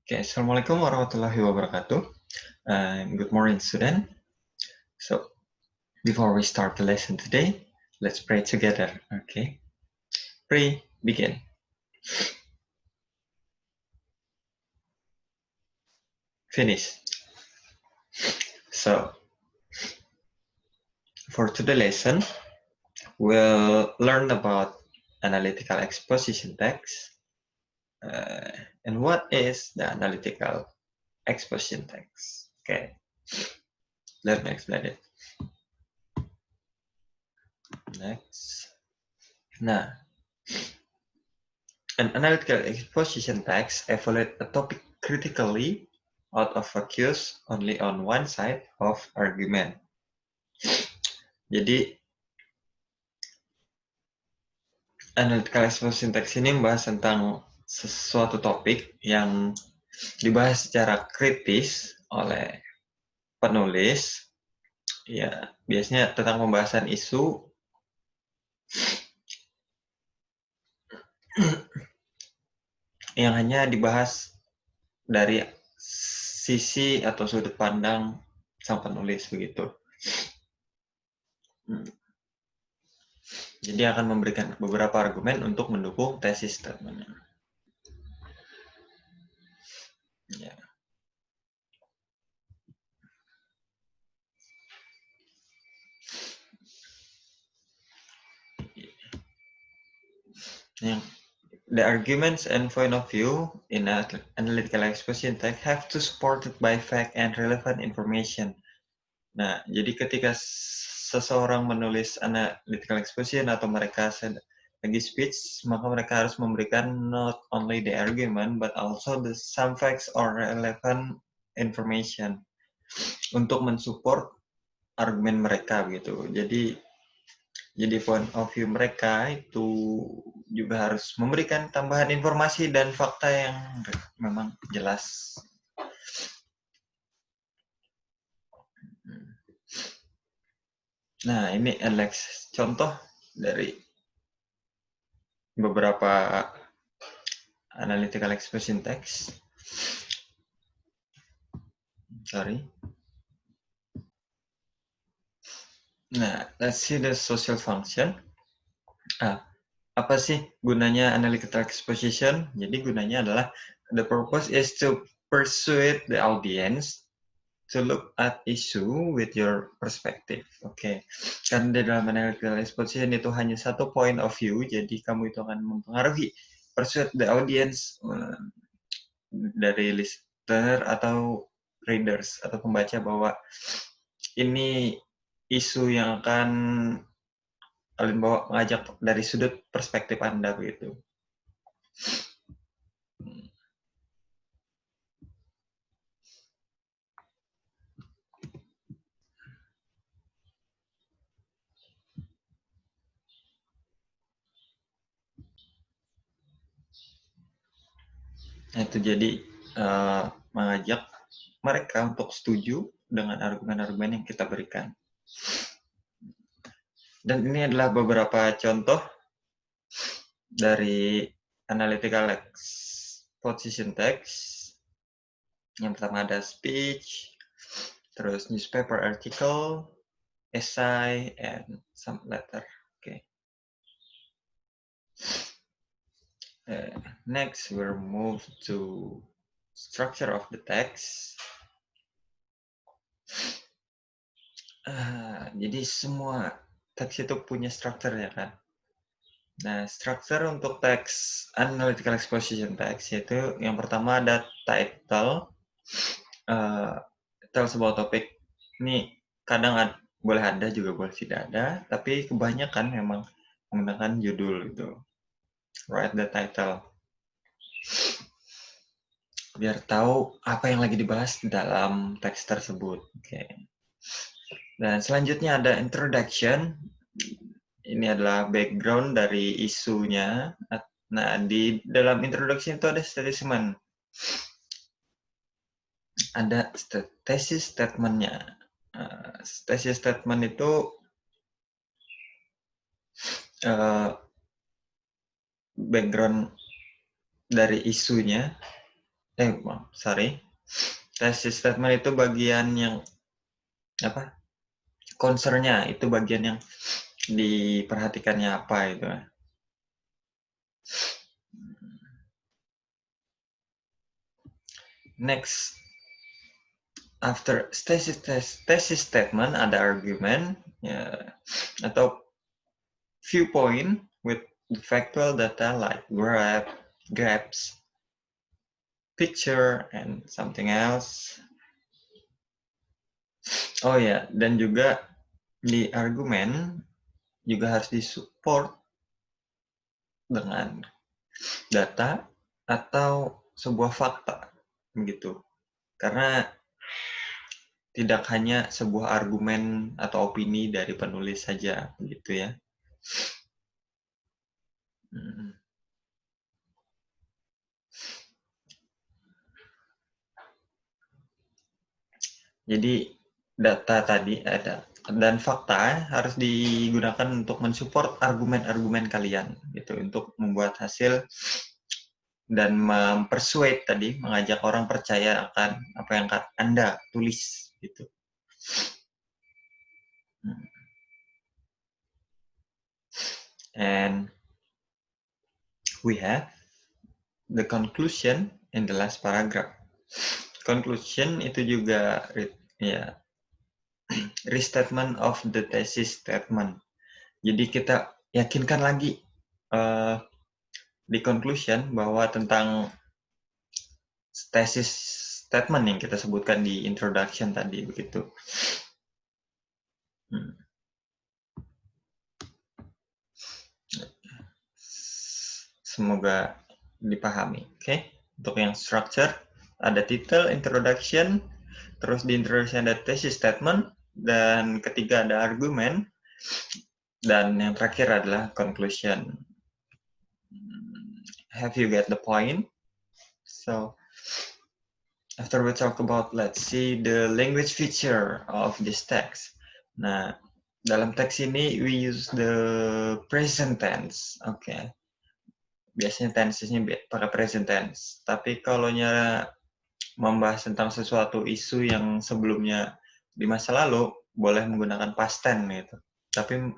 Okay, Assalamualaikum warahmatullahi wabarakatuh. Good morning, student. So, before we start the lesson today, let's pray together. Okay, pray, begin. Finish. So, for today's lesson, we'll learn about analytical exposition text. And what is the analytical exposition text? Okay, let me explain it. Next. Nah, an analytical exposition text evaluates a topic critically out of focus only on one side of argument. Jadi, analytical exposition text ini membahas tentang sesuatu topik yang dibahas secara kritis oleh penulis, ya biasanya tentang pembahasan isu yang hanya dibahas dari sisi atau sudut pandang sang penulis begitu. Jadi akan memberikan beberapa argumen untuk mendukung tesis statementnya. Ya. The arguments and point of view in analytical exposition text have to supported by fact and relevant information. Nah, jadi ketika seseorang menulis analytical exposition atau mereka lagi speech, maka mereka harus memberikan not only the argument but also some facts or relevant information untuk mensupport argumen mereka gitu. Jadi point of view mereka itu juga harus memberikan tambahan informasi dan fakta yang memang jelas. Nah, ini Alex contoh dari beberapa analytical exposition text. Sorry. Nah, let's see the social function. Apa sih gunanya analytical exposition? Jadi gunanya adalah the purpose is to persuade the audience to look at issue with your perspective. Oke. Karena di dalam analytical exposition itu hanya satu point of view, jadi kamu itu akan mempengaruhi persuade the audience dari listener atau readers atau pembaca bahwa ini isu yang akan kalian bawa mengajak dari sudut perspektif Anda begitu. Nah, itu jadi mengajak mereka untuk setuju dengan argumen-argumen yang kita berikan. Dan ini adalah beberapa contoh dari analytical exposition text. Yang pertama ada speech, terus newspaper article, essay, and some letter. Okay. Next, we'll move to structure of the text. Jadi semua teks itu punya structure ya kan. Nah, structure untuk teks analytical exposition text yaitu yang pertama ada title. Title sebuah topik ini kadang boleh ada juga boleh tidak ada, tapi kebanyakan memang menggunakan judul itu. Write the title. Biar tahu apa yang lagi dibahas dalam teks tersebut. Oke. Dan selanjutnya ada introduction. Ini adalah background dari isunya. Nah, di dalam introduction itu ada statement. Ada thesis statement-nya. Thesis statement itu background dari isunya. sorry. Thesis statement itu bagian yang apa? Concern-nya itu bagian yang diperhatikannya apa itu. Next, after thesis statement ada argument ya, atau viewpoint with the factual data like graphs, picture, and something else. Oh ya, dan juga di argumen juga harus disupport dengan data atau sebuah fakta begitu. Karena tidak hanya sebuah argumen atau opini dari penulis saja begitu ya. Jadi data tadi ada dan fakta harus digunakan untuk mensupport argumen-argumen kalian gitu untuk membuat hasil dan mempersuade tadi, mengajak orang percaya akan apa yang Anda tulis gitu. And we have the conclusion in the last paragraph. Conclusion itu juga ya restatement of the thesis statement. Jadi kita yakinkan lagi di conclusion bahwa tentang thesis statement yang kita sebutkan di introduction tadi begitu. Semoga dipahami. Oke. Untuk yang structure ada title, introduction, terus di introduction ada thesis statement, dan ketiga ada argument, dan yang terakhir adalah conclusion. Have you get the point? So after we talk about, let's see the language feature of this text. Nah, dalam teks ini we use the present tense. Oke. Biasanya tenses-nya pakai present tense. Tapi kalau membahas tentang sesuatu isu yang sebelumnya di masa lalu, boleh menggunakan past tense gitu. Tapi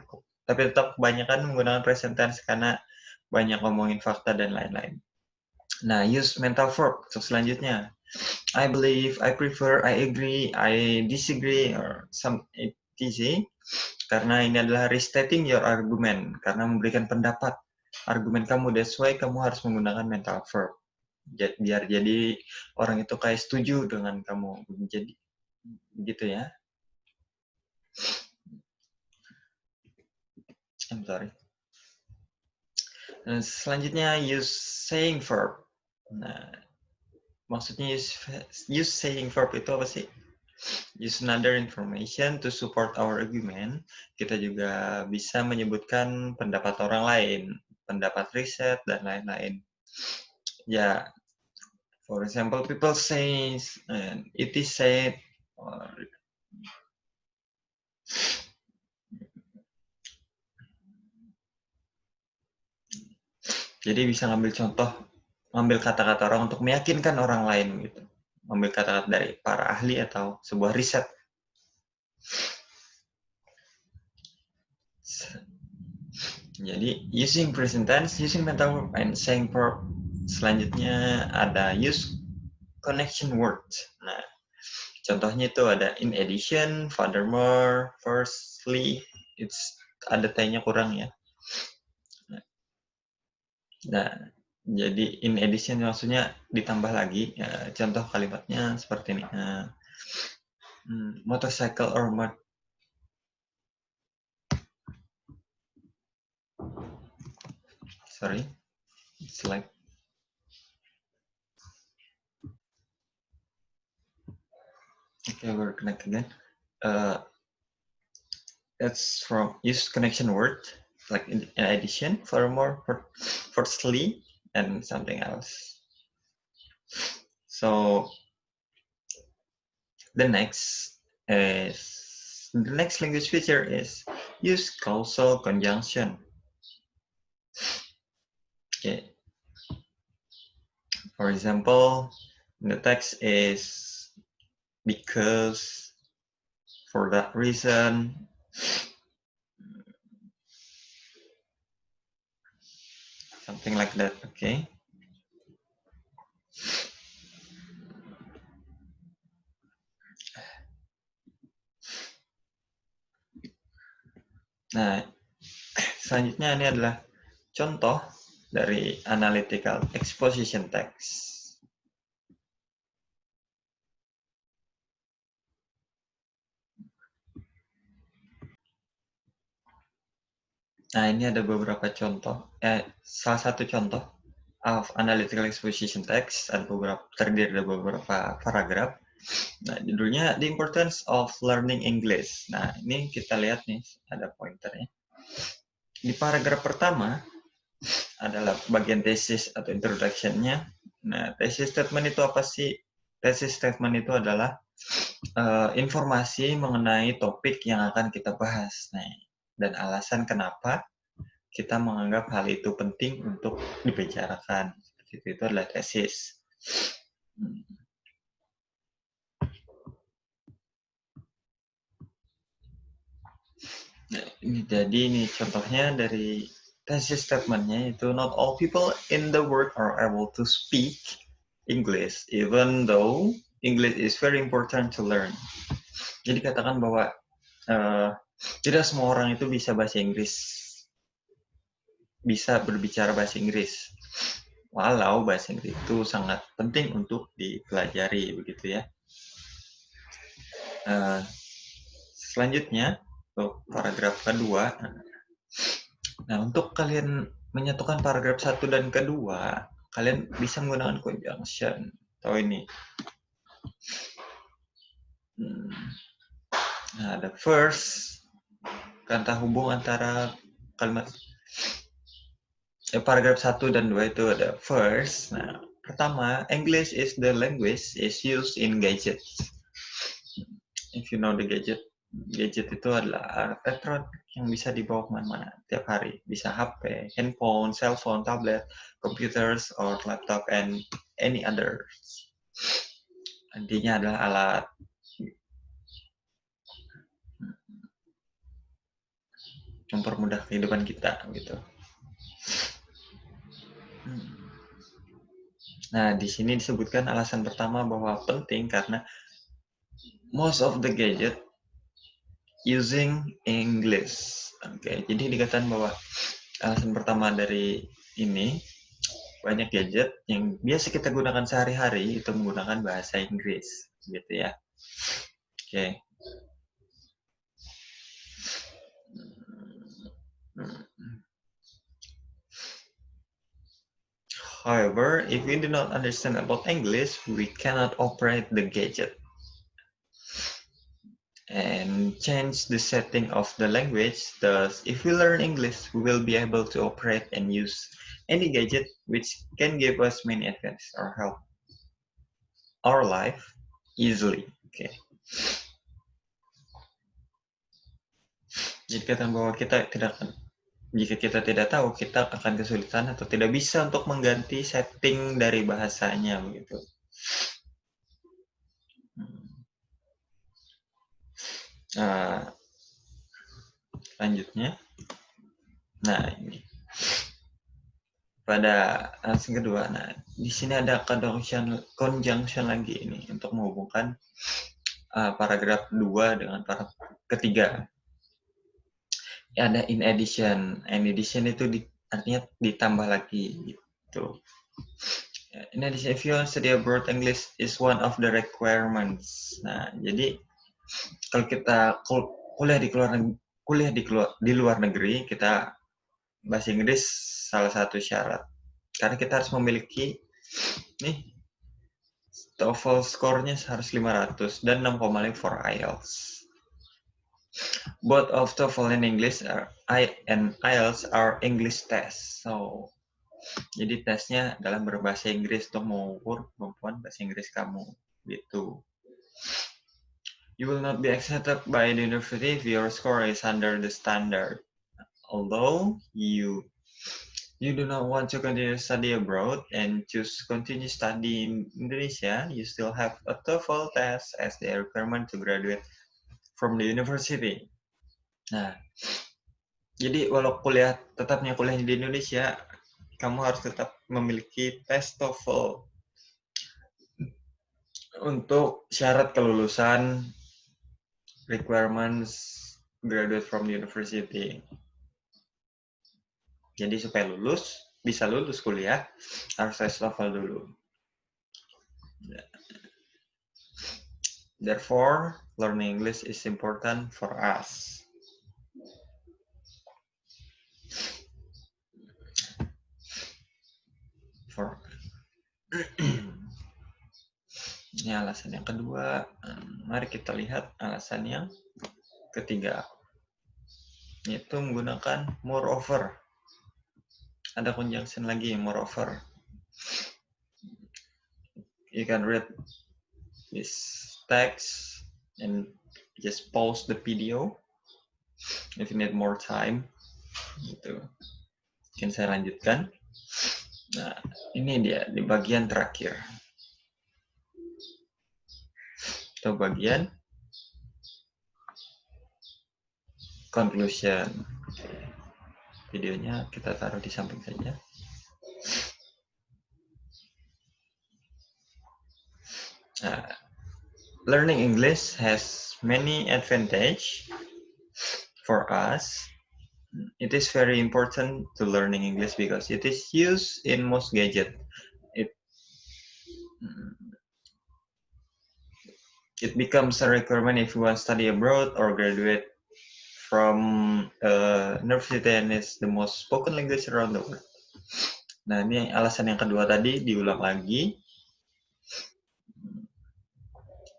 tetap kebanyakan menggunakan present tense karena banyak ngomongin fakta dan lain-lain. Nah, use mental verb. So, selanjutnya, I believe, I prefer, I agree, I disagree, or some etc. Karena ini adalah restating your argument, karena memberikan pendapat argumen kamu, that's why kamu harus menggunakan mental verb. Biar jadi orang itu kayak setuju dengan kamu. Jadi gitu ya. I'm sorry. Selanjutnya use saying verb. Nah, maksudnya use saying verb itu apa sih? Use another information to support our argument. Kita juga bisa menyebutkan pendapat orang lain, pendapat riset, dan lain-lain. Ya, for example, people say, it is said, or jadi bisa ngambil contoh, ngambil kata-kata orang untuk meyakinkan orang lain gitu. Ngambil kata-kata dari para ahli atau sebuah riset. Jadi using present tense, using mental verb, and saying verb. Selanjutnya ada use connection words. Nah, contohnya itu ada in addition, furthermore, firstly, it's ada T-nya kurang ya. Nah, jadi in addition maksudnya ditambah lagi. Ya, contoh kalimatnya seperti ini. Motorcycle or sorry, it's like okay, we're connect again. That's from use connection word like in addition, furthermore, firstly, and something else. So the next language feature is use causal conjunction. Okay. For example, The text is because, for that reason, something like that, okay? Nah, selanjutnya ini adalah contoh dari analytical exposition text. Nah, ini ada beberapa contoh, salah satu contoh of analytical exposition text, terdiri dari beberapa paragraf. Nah, judulnya The Importance of Learning English. Nah, ini kita lihat nih, ada pointernya. Di paragraf pertama adalah bagian thesis atau introduction-nya. Nah, thesis statement itu apa sih? Thesis statement itu adalah informasi mengenai topik yang akan kita bahas. Nah, dan alasan kenapa kita menganggap hal itu penting untuk dibicarakan. Itu adalah tesis. Nah, ini contohnya dari thesis statement-nya itu, not all people in the world are able to speak English, even though English is very important to learn. Jadi katakan bahwa tidak semua orang itu bisa bahasa Inggris, bisa berbicara bahasa Inggris. Walau bahasa Inggris itu sangat penting untuk dipelajari, begitu ya. Selanjutnya, untuk paragraf kedua. Nah, untuk kalian menyatukan paragraf 1 dan kedua, kalian bisa menggunakan conjunction. Atau ini. Nah, ada first, kata hubung antara kalimat paragraf 1 dan 2 itu ada first. Nah, pertama, English is the language is used in gadgets. If you know the gadget itu adalah elektronik yang bisa dibawa kemana-mana tiap hari. Bisa HP, handphone, cellphone, tablet, computers, or laptop, and any others. Intinya adalah alat mempermudah kehidupan kita, gitu. Nah, di sini disebutkan alasan pertama bahwa penting karena most of the gadget using English. Oke, jadi dikatakan bahwa alasan pertama dari ini, banyak gadget yang biasa kita gunakan sehari-hari itu menggunakan bahasa Inggris, gitu ya. Oke. However, if we do not understand about English, we cannot operate the gadget and change the setting of the language. Thus, if we learn English, we will be able to operate and use any gadget which can give us many advantages or help our life easily. Okay. Jadi kata bahwa jika kita tidak tahu, kita akan kesulitan atau tidak bisa untuk mengganti setting dari bahasanya, begitu. Selanjutnya, nah ini pada alasan kedua. Nah, di sini ada conjunction lagi ini untuk menghubungkan paragraf 2 dengan paragraf ketiga. Ada in addition. In addition itu artinya ditambah lagi, gitu. In addition, if you study abroad, English is one of the requirements. Nah, jadi kalau kita kuliah di luar negeri, kita bahasa Inggris salah satu syarat. Karena kita harus memiliki TOEFL skornya harus 500 dan 6,5 for IELTS. Both of TOEFL and IELTS are English tests. So, jadi tesnya adalah berbahasa Inggris untuk mengukur kemampuan bahasa Inggris kamu, gitu. You will not be accepted by the university if your score is under the standard. Although you you do not want to continue study abroad and choose continue study in Indonesia, you still have a TOEFL test as the requirement to graduate from the university. Nah, jadi walau tetapnya kuliah di Indonesia, kamu harus tetap memiliki tes TOEFL untuk syarat kelulusan requirements graduate from the university. Jadi supaya bisa lulus kuliah, harus tes TOEFL dulu. Therefore, learning English is important for us. Ini alasan yang kedua. Mari kita lihat alasan yang ketiga. Yaitu menggunakan moreover. Ada conjunction lagi, moreover. You can read this text and just pause the video if you need more time. Gitu. Mungkin saya lanjutkan. Nah, ini dia di bagian terakhir. Atau bagian conclusion. Videonya kita taruh di samping saja. Learning English has many advantages for us. It is very important to learning English because it is used in most gadgets. It becomes a requirement if you want to study abroad or graduate from a university and is the most spoken language around the world. Nah, ini alasan yang kedua tadi diulang lagi.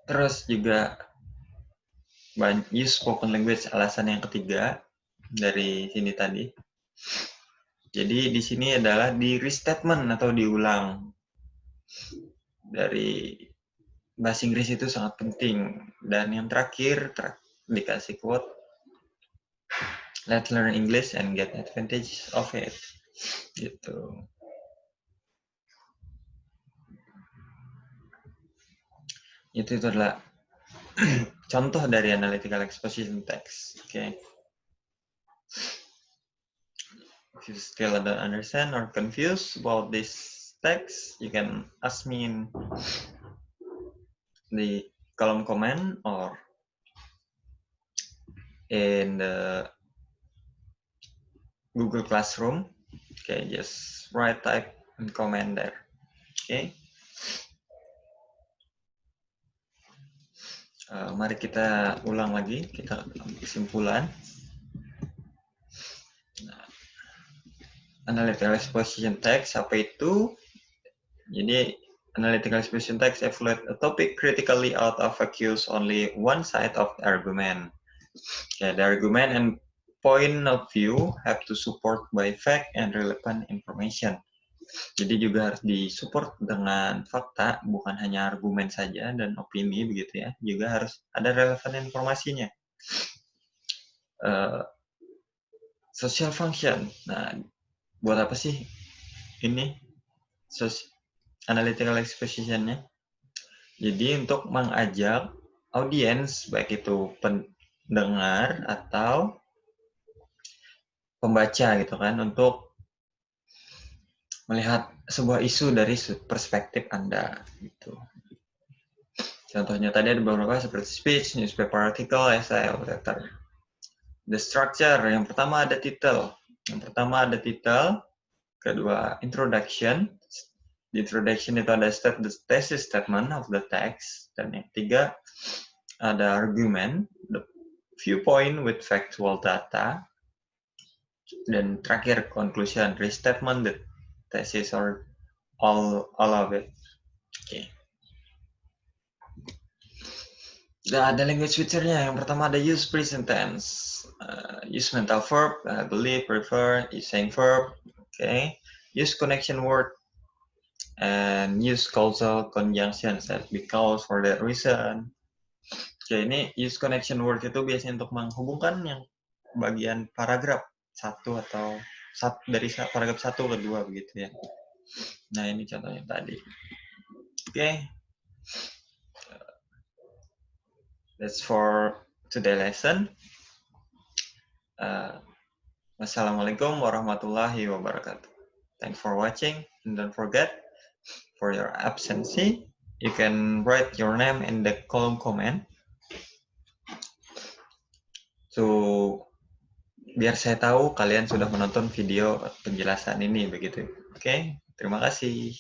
Terus juga use spoken language, alasan yang ketiga dari sini tadi. Jadi di sini adalah di restatement atau diulang. Dari bahasa Inggris itu sangat penting. Dan yang terakhir dikasih quote, let's learn English and get advantage of it. Gitu. Itu adalah contoh dari analytical exposition text. Okay. If you still don't understand or confused about this text, you can ask me in the column comment or in the Google Classroom. Okay, just type and comment there. Okay. Mari kita ulang lagi, kita kesimpulan. Analytical exposition text, apa itu? Jadi, analytical exposition text evaluate a topic critically out of accuse only one side of the argument. Okay, the argument and point of view have to support by fact and relevant information. Jadi juga harus disupport dengan fakta, bukan hanya argumen saja dan opini begitu ya. Juga harus ada relevan informasinya. Social function. Nah, buat apa sih ini analytical exposition-nya? Jadi untuk mengajak audiens, baik itu pendengar atau pembaca gitu kan, untuk melihat sebuah isu dari perspektif Anda gitu. Contohnya tadi ada beberapa seperti speech, newspaper article, essay, letter. The structure, yang pertama ada title. Kedua introduction. The introduction itu ada the thesis statement of the text. Dan yang ketiga ada argument, the viewpoint with factual data. Dan terakhir conclusion, restatement, the thesis or all of it. Okay. Ada language feature-nya. Yang pertama ada use present tense, use mental verb, believe, prefer, use saying verb, okay. Use connection word, and use causal conjunction, said because, for that reason. Okay, ini use connection word itu biasanya untuk menghubungkan yang bagian paragraf satu atau dari paragraf 1 ke 2 begitu ya. Nah, ini contohnya tadi. Oke. That's for today lesson. Wassalamualaikum warahmatullahi wabarakatuh. Thanks for watching, and don't forget, for your absentee, you can write your name in the column comment to biar saya tahu kalian sudah menonton video penjelasan ini begitu. Oke, terima kasih.